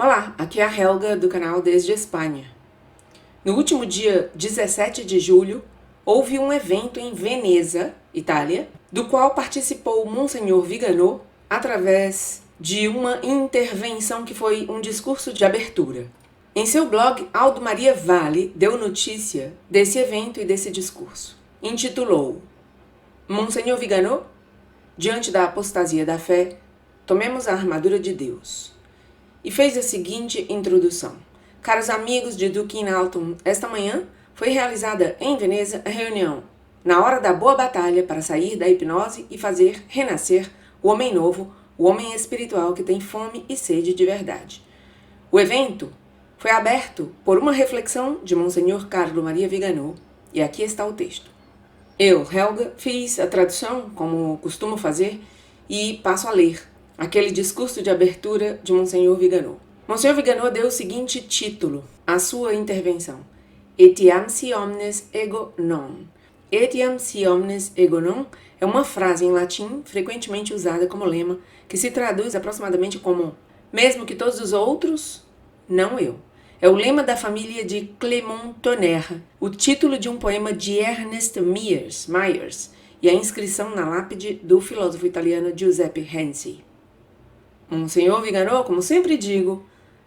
Olá, aqui é a Helga do canal Desde Espanha. No último dia 17 de julho, houve um evento em Veneza, Itália, do qual participou Monsenhor Viganò através de uma intervenção que foi um discurso de abertura. Em seu blog, Aldo Maria Vale deu notícia desse evento e desse discurso. Intitulou Monsenhor Viganò, diante da apostasia da fé, tomemos a armadura de Deus. E fez a seguinte introdução. Caros amigos de Duque in Altum, esta manhã foi realizada em Veneza a reunião na hora da boa batalha para sair da hipnose e fazer renascer o homem novo, o homem espiritual que tem fome e sede de verdade. O evento foi aberto por uma reflexão de Monsenhor Carlo Maria Viganò, e aqui está o texto. Eu, Helga, fiz a tradução, como costumo fazer, e passo a ler aquele discurso de abertura de Monsenhor Viganò. Monsenhor Viganò deu o seguinte título à sua intervenção: Etiam si omnes ego non. Etiam si omnes ego non é uma frase em latim frequentemente usada como lema, que se traduz aproximadamente como mesmo que todos os outros, não eu. É o lema da família de Clément Tonnerre, o título de um poema de Ernest Myers e a inscrição na lápide do filósofo italiano Giuseppe Renzi. Monsenhor Viganò, como sempre digo,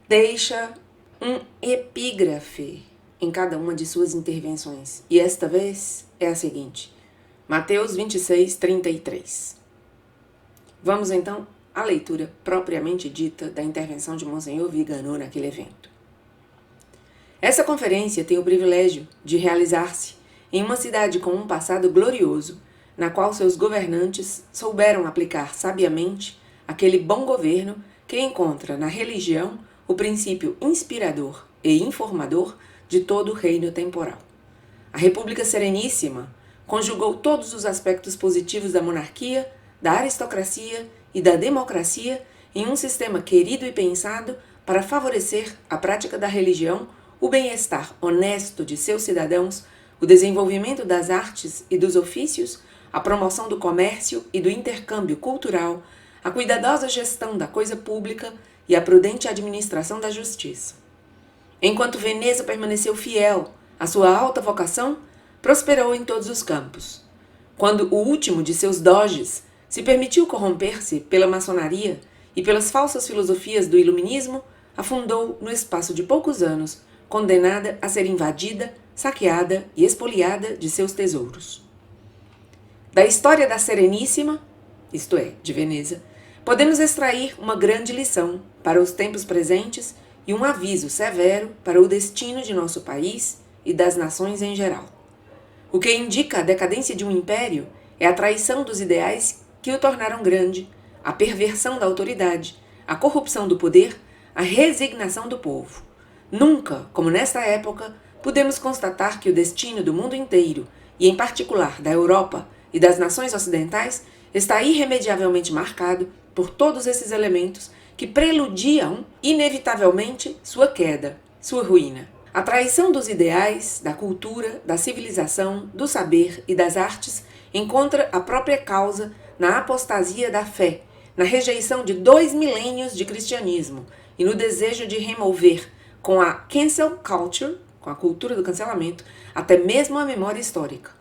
deixa um epígrafe em cada uma de suas intervenções. E esta vez é a seguinte: Mateus 26, 33. Vamos então à leitura propriamente dita da intervenção de Monsenhor Viganò naquele evento. Essa conferência tem o privilégio de realizar-se em uma cidade com um passado glorioso, na qual seus governantes souberam aplicar sabiamente aquele bom governo que encontra na religião o princípio inspirador e informador de todo o reino temporal. A República Sereníssima conjugou todos os aspectos positivos da monarquia, da aristocracia e da democracia em um sistema querido e pensado para favorecer a prática da religião, o bem-estar honesto de seus cidadãos, o desenvolvimento das artes e dos ofícios, a promoção do comércio e do intercâmbio cultural, a cuidadosa gestão da coisa pública e a prudente administração da justiça. Enquanto Veneza permaneceu fiel à sua alta vocação, prosperou em todos os campos. Quando o último de seus doges se permitiu corromper-se pela maçonaria e pelas falsas filosofias do iluminismo, afundou no espaço de poucos anos, condenada a ser invadida, saqueada e expoliada de seus tesouros. Da história da Sereníssima, isto é, de Veneza, podemos extrair uma grande lição para os tempos presentes e um aviso severo para o destino de nosso país e das nações em geral. O que indica a decadência de um império é a traição dos ideais que o tornaram grande, a perversão da autoridade, a corrupção do poder, a resignação do povo. Nunca, como nesta época, podemos constatar que o destino do mundo inteiro, e em particular da Europa e das nações ocidentais, está irremediavelmente marcado por todos esses elementos que preludiam inevitavelmente sua queda, sua ruína. A traição dos ideais, da cultura, da civilização, do saber e das artes encontra a própria causa na apostasia da fé, na rejeição de 2 milênios de cristianismo e no desejo de remover com a cancel culture, com a cultura do cancelamento, até mesmo a memória histórica.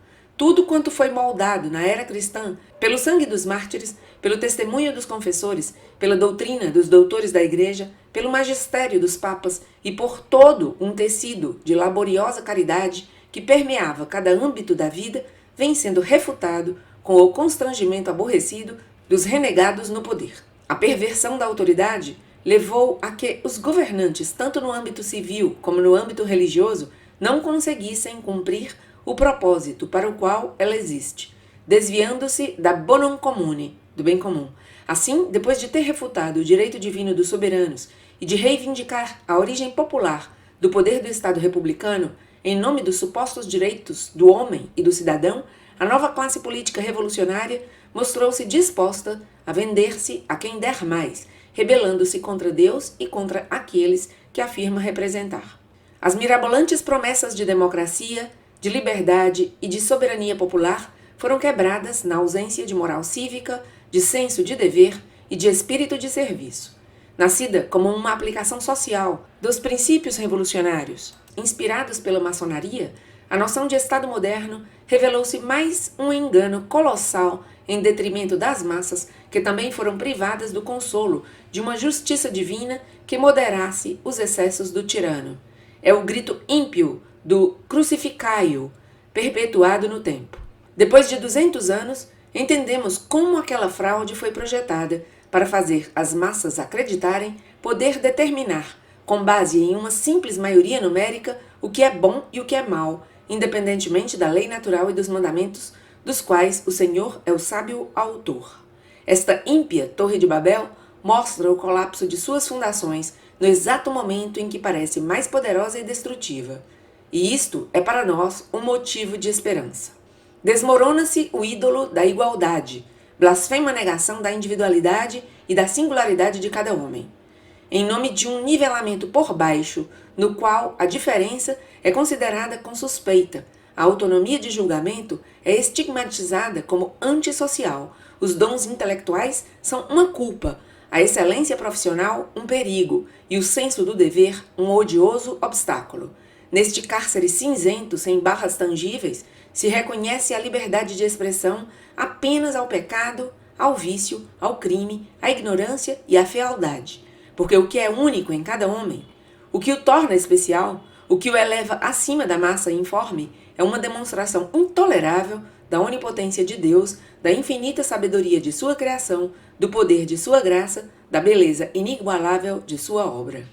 Tudo quanto foi moldado na era cristã pelo sangue dos mártires, pelo testemunho dos confessores, pela doutrina dos doutores da igreja, pelo magistério dos papas e por todo um tecido de laboriosa caridade que permeava cada âmbito da vida, vem sendo refutado com o constrangimento aborrecido dos renegados no poder. A perversão da autoridade levou a que os governantes, tanto no âmbito civil como no âmbito religioso, não conseguissem cumprir o propósito para o qual ela existe, desviando-se da bonum comune, do bem comum. Assim, depois de ter refutado o direito divino dos soberanos e de reivindicar a origem popular do poder do Estado republicano, em nome dos supostos direitos do homem e do cidadão, a nova classe política revolucionária mostrou-se disposta a vender-se a quem der mais, rebelando-se contra Deus e contra aqueles que afirma representar. As mirabolantes promessas de democracia, de liberdade e de soberania popular foram quebradas na ausência de moral cívica, de senso de dever e de espírito de serviço. Nascida como uma aplicação social dos princípios revolucionários inspirados pela maçonaria, a noção de Estado moderno revelou-se mais um engano colossal em detrimento das massas, que também foram privadas do consolo de uma justiça divina que moderasse os excessos do tirano. É o grito ímpio do crucificai-o, perpetuado no tempo. Depois de 200 anos, entendemos como aquela fraude foi projetada para fazer as massas acreditarem poder determinar, com base em uma simples maioria numérica, o que é bom e o que é mal, independentemente da lei natural e dos mandamentos, dos quais o Senhor é o sábio autor. Esta ímpia Torre de Babel mostra o colapso de suas fundações no exato momento em que parece mais poderosa e destrutiva. E isto é para nós um motivo de esperança. Desmorona-se o ídolo da igualdade, blasfema a negação da individualidade e da singularidade de cada homem, em nome de um nivelamento por baixo, no qual a diferença é considerada com suspeita, a autonomia de julgamento é estigmatizada como antissocial, os dons intelectuais são uma culpa, a excelência profissional um perigo e o senso do dever um odioso obstáculo. Neste cárcere cinzento, sem barras tangíveis, se reconhece a liberdade de expressão apenas ao pecado, ao vício, ao crime, à ignorância e à fealdade. Porque o que é único em cada homem, o que o torna especial, o que o eleva acima da massa informe, é uma demonstração intolerável da onipotência de Deus, da infinita sabedoria de sua criação, do poder de sua graça, da beleza inigualável de sua obra.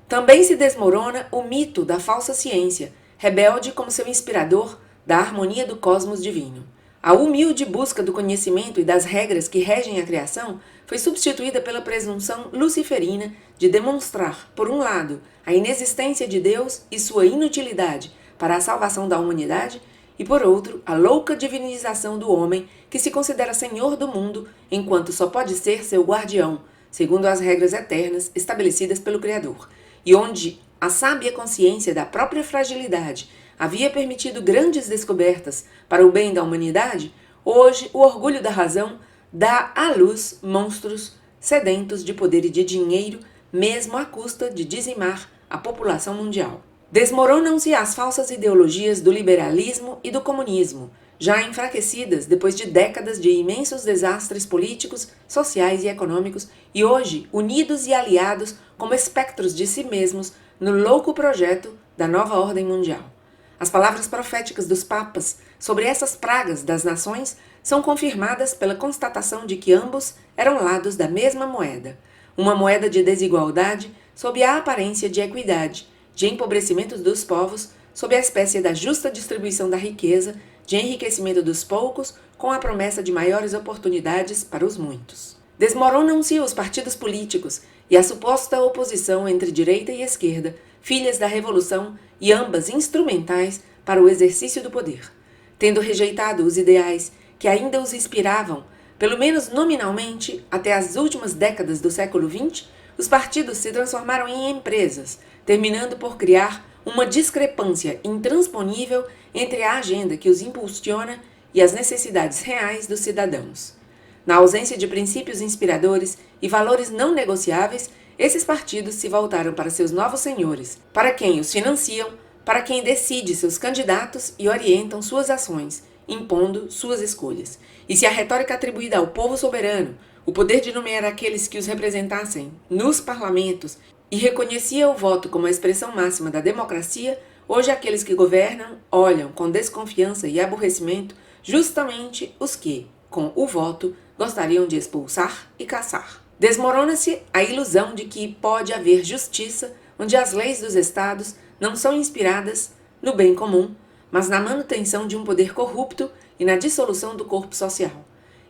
Também se desmorona o mito da falsa ciência, rebelde como seu inspirador da harmonia do cosmos divino. A humilde busca do conhecimento e das regras que regem a criação foi substituída pela presunção luciferina de demonstrar, por um lado, a inexistência de Deus e sua inutilidade para a salvação da humanidade, e por outro, a louca divinização do homem que se considera senhor do mundo, enquanto só pode ser seu guardião, segundo as regras eternas estabelecidas pelo Criador, e onde a sábia consciência da própria fragilidade havia permitido grandes descobertas para o bem da humanidade, hoje o orgulho da razão dá à luz monstros sedentos de poder e de dinheiro, mesmo à custa de dizimar a população mundial. Desmoronam-se as falsas ideologias do liberalismo e do comunismo, já enfraquecidas depois de décadas de imensos desastres políticos, sociais e econômicos, e hoje unidos e aliados como espectros de si mesmos no louco projeto da nova ordem mundial. As palavras proféticas dos papas sobre essas pragas das nações são confirmadas pela constatação de que ambos eram lados da mesma moeda, uma moeda de desigualdade sob a aparência de equidade, de empobrecimento dos povos, sob a espécie da justa distribuição da riqueza, de enriquecimento dos poucos, com a promessa de maiores oportunidades para os muitos. Desmoronam-se os partidos políticos e a suposta oposição entre direita e esquerda, filhas da revolução e ambas instrumentais para o exercício do poder. Tendo rejeitado os ideais que ainda os inspiravam, pelo menos nominalmente, até as últimas décadas do século XX, os partidos se transformaram em empresas, terminando por criar uma discrepância intransponível entre a agenda que os impulsiona e as necessidades reais dos cidadãos. Na ausência de princípios inspiradores e valores não negociáveis, esses partidos se voltaram para seus novos senhores, para quem os financiam, para quem decide seus candidatos e orientam suas ações, impondo suas escolhas. E se a retórica atribuída ao povo soberano, o poder de nomear aqueles que os representassem nos parlamentos e reconhecia o voto como a expressão máxima da democracia, hoje aqueles que governam olham com desconfiança e aborrecimento justamente os que, com o voto, gostariam de expulsar e caçar. Desmorona-se a ilusão de que pode haver justiça onde as leis dos estados não são inspiradas no bem comum, mas na manutenção de um poder corrupto e na dissolução do corpo social.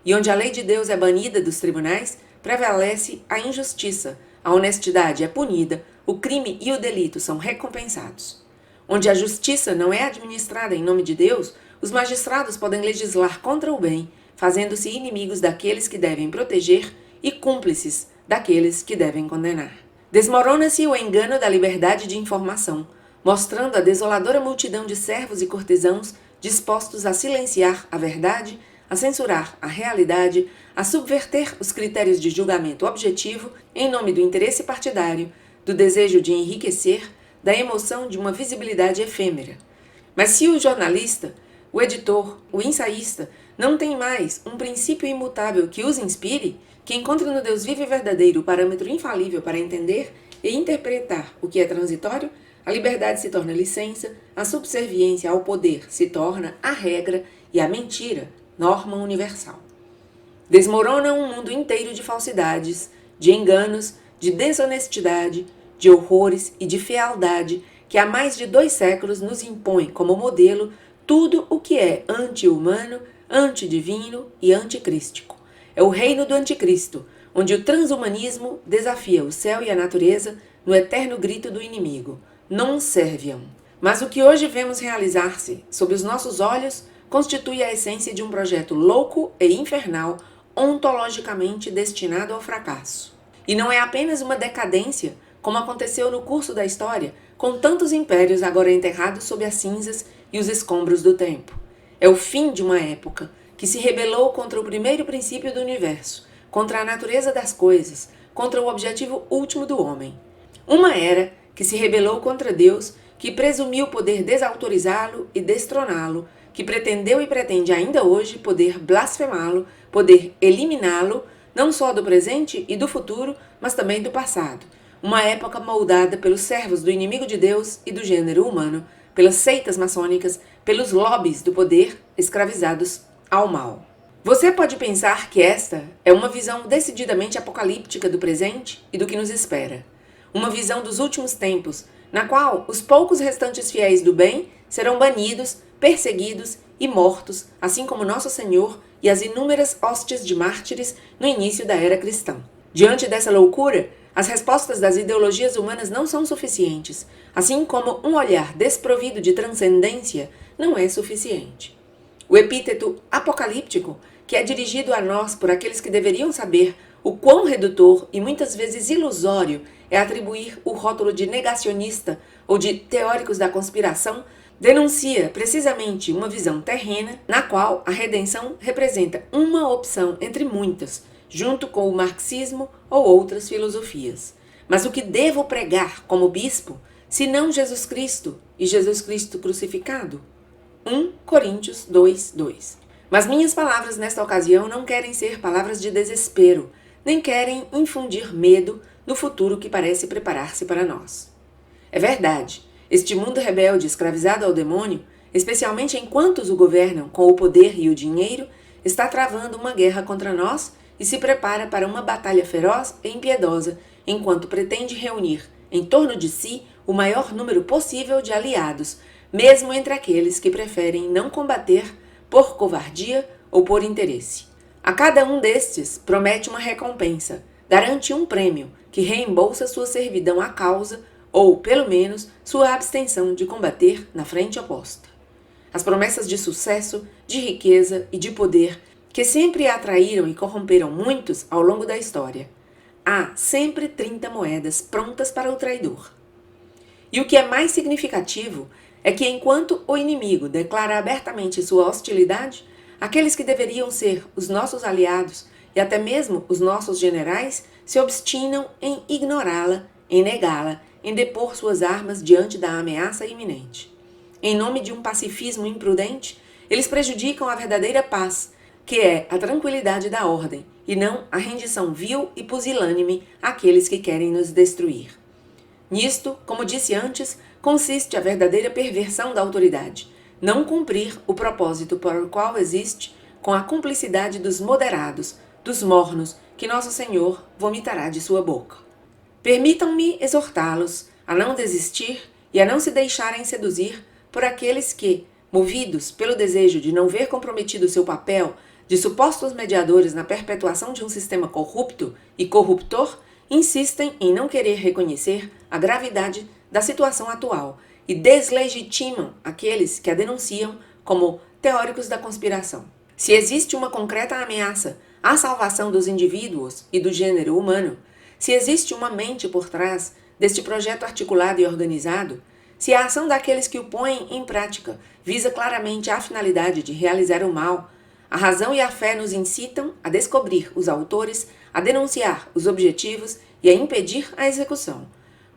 E onde a lei de Deus é banida dos tribunais, prevalece a injustiça, a honestidade é punida, o crime e o delito são recompensados. Onde a justiça não é administrada em nome de Deus, os magistrados podem legislar contra o bem, fazendo-se inimigos daqueles que devem proteger e cúmplices daqueles que devem condenar. Desmorona-se o engano da liberdade de informação, mostrando a desoladora multidão de servos e cortesãos dispostos a silenciar a verdade, a censurar a realidade, a subverter os critérios de julgamento objetivo em nome do interesse partidário, do desejo de enriquecer, da emoção de uma visibilidade efêmera. Mas se o jornalista, o editor, o ensaísta não tem mais um princípio imutável que os inspire, que encontre no Deus vivo e verdadeiro o parâmetro infalível para entender e interpretar o que é transitório, a liberdade se torna licença, a subserviência ao poder se torna a regra e a mentira, norma universal. Desmorona um mundo inteiro de falsidades, de enganos, de desonestidade, de horrores e de fealdade que há mais de 2 séculos nos impõe como modelo tudo o que é anti-humano, antidivino e anticrístico. É o reino do anticristo, onde o transhumanismo desafia o céu e a natureza no eterno grito do inimigo, non serviam. Mas o que hoje vemos realizar-se sob os nossos olhos constitui a essência de um projeto louco e infernal, ontologicamente destinado ao fracasso. E não é apenas uma decadência, como aconteceu no curso da história, com tantos impérios agora enterrados sob as cinzas e os escombros do tempo. É o fim de uma época que se rebelou contra o primeiro princípio do universo, contra a natureza das coisas, contra o objetivo último do homem. Uma era que se rebelou contra Deus, que presumiu poder desautorizá-lo e destroná-lo, que pretendeu e pretende ainda hoje poder blasfemá-lo, poder eliminá-lo, não só do presente e do futuro, mas também do passado. Uma época moldada pelos servos do inimigo de Deus e do gênero humano, pelas seitas maçônicas, pelos lobbies do poder escravizados ao mal. Você pode pensar que esta é uma visão decididamente apocalíptica do presente e do que nos espera. Uma visão dos últimos tempos, na qual os poucos restantes fiéis do bem serão banidos, perseguidos e mortos, assim como Nosso Senhor e as inúmeras hostes de mártires no início da era cristã. Diante dessa loucura, as respostas das ideologias humanas não são suficientes, assim como um olhar desprovido de transcendência não é suficiente. O epíteto apocalíptico, que é dirigido a nós por aqueles que deveriam saber o quão redutor e muitas vezes ilusório é atribuir o rótulo de negacionista ou de teóricos da conspiração, denuncia precisamente uma visão terrena na qual a redenção representa uma opção entre muitas, junto com o marxismo ou outras filosofias. Mas o que devo pregar como bispo, se não Jesus Cristo e Jesus Cristo crucificado? 1 Coríntios 2:2. Mas minhas palavras nesta ocasião não querem ser palavras de desespero, nem querem infundir medo no futuro que parece preparar-se para nós. É verdade, este mundo rebelde escravizado ao demônio, especialmente enquanto o governam com o poder e o dinheiro, está travando uma guerra contra nós e se prepara para uma batalha feroz e impiedosa, enquanto pretende reunir em torno de si o maior número possível de aliados, mesmo entre aqueles que preferem não combater por covardia ou por interesse. A cada um destes promete uma recompensa, garante um prêmio que reembolsa sua servidão à causa ou, pelo menos, sua abstenção de combater na frente oposta. As promessas de sucesso, de riqueza e de poder que sempre atraíram e corromperam muitos ao longo da história. Há sempre 30 moedas prontas para o traidor. E o que é mais significativo é que enquanto o inimigo declara abertamente sua hostilidade, aqueles que deveriam ser os nossos aliados e até mesmo os nossos generais se obstinam em ignorá-la, em negá-la, em depor suas armas diante da ameaça iminente. Em nome de um pacifismo imprudente, eles prejudicam a verdadeira paz, que é a tranquilidade da ordem, e não a rendição vil e pusilânime àqueles que querem nos destruir. Nisto, como disse antes, consiste a verdadeira perversão da autoridade, não cumprir o propósito para o qual existe, com a cumplicidade dos moderados, dos mornos, que Nosso Senhor vomitará de sua boca. Permitam-me exortá-los a não desistir e a não se deixarem seduzir por aqueles que, movidos pelo desejo de não ver comprometido seu papel de supostos mediadores na perpetuação de um sistema corrupto e corruptor, insistem em não querer reconhecer a gravidade da situação atual e deslegitimam aqueles que a denunciam como teóricos da conspiração. Se existe uma concreta ameaça à salvação dos indivíduos e do gênero humano, se existe uma mente por trás deste projeto articulado e organizado, se a ação daqueles que o põem em prática visa claramente a finalidade de realizar o mal, A razão e a fé nos incitam a descobrir os autores, a denunciar os objetivos e a impedir a execução.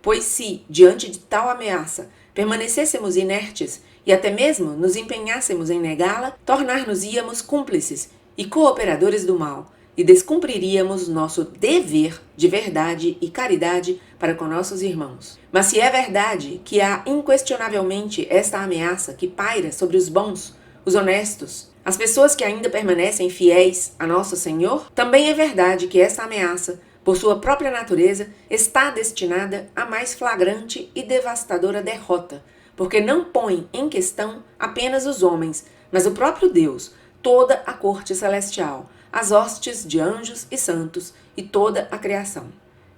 Pois se, diante de tal ameaça, permanecêssemos inertes e até mesmo nos empenhássemos em negá-la, tornar-nos-íamos cúmplices e cooperadores do mal, e descumpriríamos nosso dever de verdade e caridade para com nossos irmãos. Mas se é verdade que há inquestionavelmente esta ameaça que paira sobre os bons, os honestos, as pessoas que ainda permanecem fiéis a nosso Senhor, também é verdade que esta ameaça, por sua própria natureza, está destinada à mais flagrante e devastadora derrota, porque não põe em questão apenas os homens, mas o próprio Deus, toda a corte celestial, as hostes de anjos e santos e toda a criação.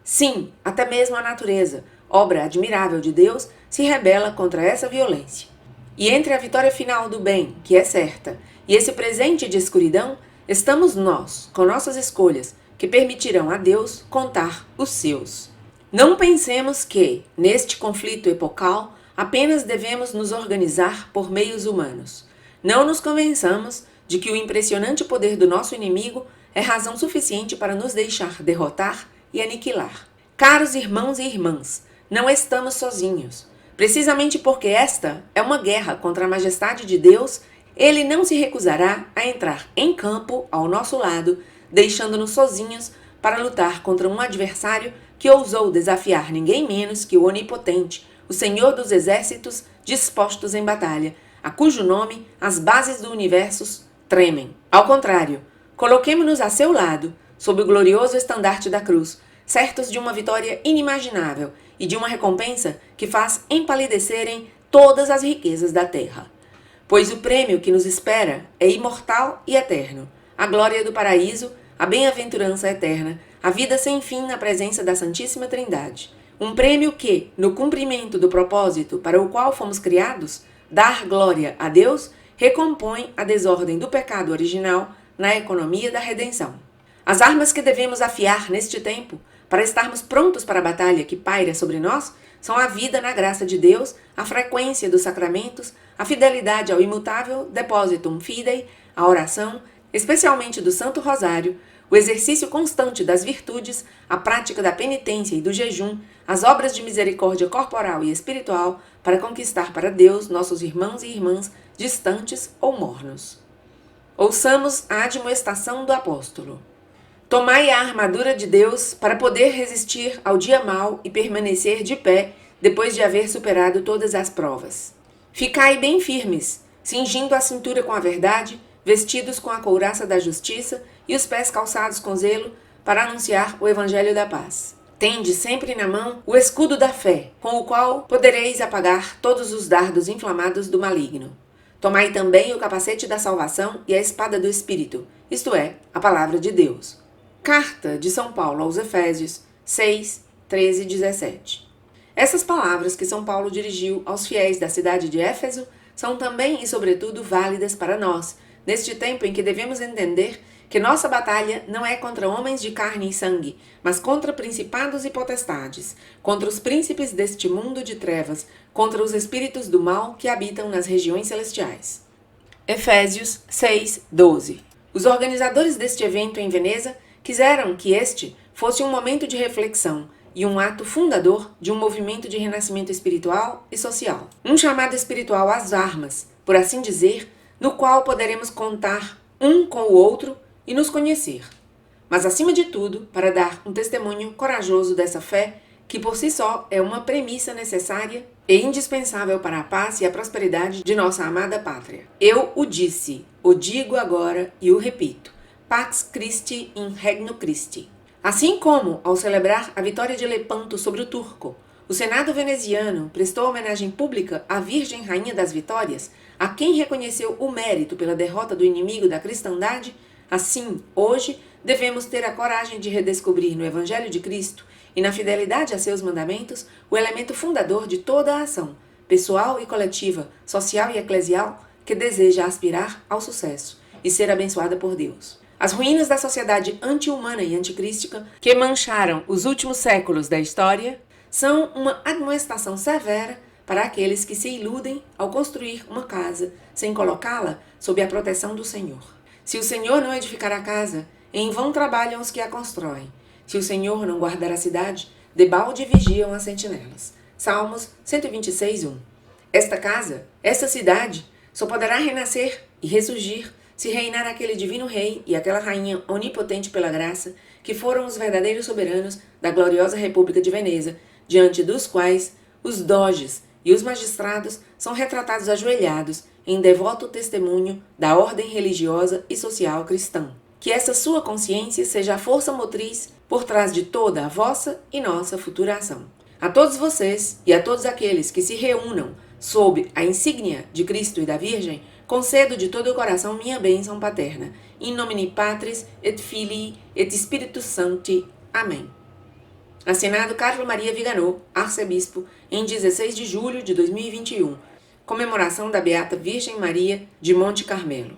Sim, até mesmo a natureza, obra admirável de Deus, se rebela contra essa violência. E entre a vitória final do bem, que é certa, e esse presente de escuridão, estamos nós, com nossas escolhas, que permitirão a Deus contar os seus. Não pensemos que, neste conflito epocal, apenas devemos nos organizar por meios humanos. Não nos convençamos de que o impressionante poder do nosso inimigo é razão suficiente para nos deixar derrotar e aniquilar. Caros irmãos e irmãs, não estamos sozinhos. Precisamente porque esta é uma guerra contra a majestade de Deus, ele não se recusará a entrar em campo ao nosso lado, deixando-nos sozinhos para lutar contra um adversário que ousou desafiar ninguém menos que o Onipotente, o Senhor dos Exércitos dispostos em batalha, a cujo nome as bases do universo tremem. Ao contrário, coloquemo-nos a seu lado, sob o glorioso estandarte da cruz, certos de uma vitória inimaginável e de uma recompensa que faz empalidecerem todas as riquezas da terra. Pois o prêmio que nos espera é imortal e eterno, a glória do paraíso, a bem-aventurança eterna, a vida sem fim na presença da Santíssima Trindade. Um prêmio que, no cumprimento do propósito para o qual fomos criados, dar glória a Deus, recompõe a desordem do pecado original na economia da redenção. As armas que devemos afiar neste tempo, para estarmos prontos para a batalha que paira sobre nós, são a vida na graça de Deus, a frequência dos sacramentos, a fidelidade ao imutável depositum fidei, a oração, especialmente do Santo Rosário, o exercício constante das virtudes, a prática da penitência e do jejum, as obras de misericórdia corporal e espiritual para conquistar para Deus nossos irmãos e irmãs distantes ou mornos. Ouçamos a admoestação do apóstolo. Tomai a armadura de Deus para poder resistir ao dia mau e permanecer de pé depois de haver superado todas as provas. Ficai bem firmes, cingindo a cintura com a verdade, vestidos com a couraça da justiça e os pés calçados com zelo para anunciar o evangelho da paz. Tende sempre na mão o escudo da fé, com o qual podereis apagar todos os dardos inflamados do maligno. Tomai também o capacete da salvação e a espada do Espírito, isto é, a palavra de Deus. Carta de São Paulo aos Efésios 6, 13 e 17. Essas palavras que São Paulo dirigiu aos fiéis da cidade de Éfeso são também e sobretudo válidas para nós, neste tempo em que devemos entender que nossa batalha não é contra homens de carne e sangue, mas contra principados e potestades, contra os príncipes deste mundo de trevas, contra os espíritos do mal que habitam nas regiões celestiais. Efésios 6, 12. Os organizadores deste evento em Veneza quiseram que este fosse um momento de reflexão e um ato fundador de um movimento de renascimento espiritual e social. Um chamado espiritual às armas, por assim dizer, no qual poderemos contar um com o outro e nos conhecer. Mas, acima de tudo, para dar um testemunho corajoso dessa fé, que por si só é uma premissa necessária e indispensável para a paz e a prosperidade de nossa amada pátria. Eu o disse, o digo agora e o repito. Pax Christi in Regno Christi. Assim como, ao celebrar a vitória de Lepanto sobre o turco, o Senado veneziano prestou homenagem pública à Virgem Rainha das Vitórias, a quem reconheceu o mérito pela derrota do inimigo da cristandade, assim, hoje, devemos ter a coragem de redescobrir no Evangelho de Cristo e na fidelidade a seus mandamentos o elemento fundador de toda a ação, pessoal e coletiva, social e eclesial, que deseja aspirar ao sucesso e ser abençoada por Deus. As ruínas da sociedade anti-humana e anticrística que mancharam os últimos séculos da história são uma admoestação severa para aqueles que se iludem ao construir uma casa sem colocá-la sob a proteção do Senhor. Se o Senhor não edificar a casa, em vão trabalham os que a constroem. Se o Senhor não guardar a cidade, debalde vigiam as sentinelas. Salmos 126, 1. Esta casa, esta cidade, só poderá renascer e ressurgir se reinar aquele divino rei e aquela rainha onipotente pela graça, que foram os verdadeiros soberanos da gloriosa República de Veneza, diante dos quais os doges e os magistrados são retratados ajoelhados em devoto testemunho da ordem religiosa e social cristã. Que essa sua consciência seja a força motriz por trás de toda a vossa e nossa futura ação. A todos vocês e a todos aqueles que se reúnam sob a insígnia de Cristo e da Virgem, concedo de todo o coração minha bênção paterna. In nomine Patris et Filii et Spiritus Sancti. Amém. Assinado Carlo Maria Viganò, arcebispo, em 16 de julho de 2021. Comemoração da Beata Virgem Maria de Monte Carmelo.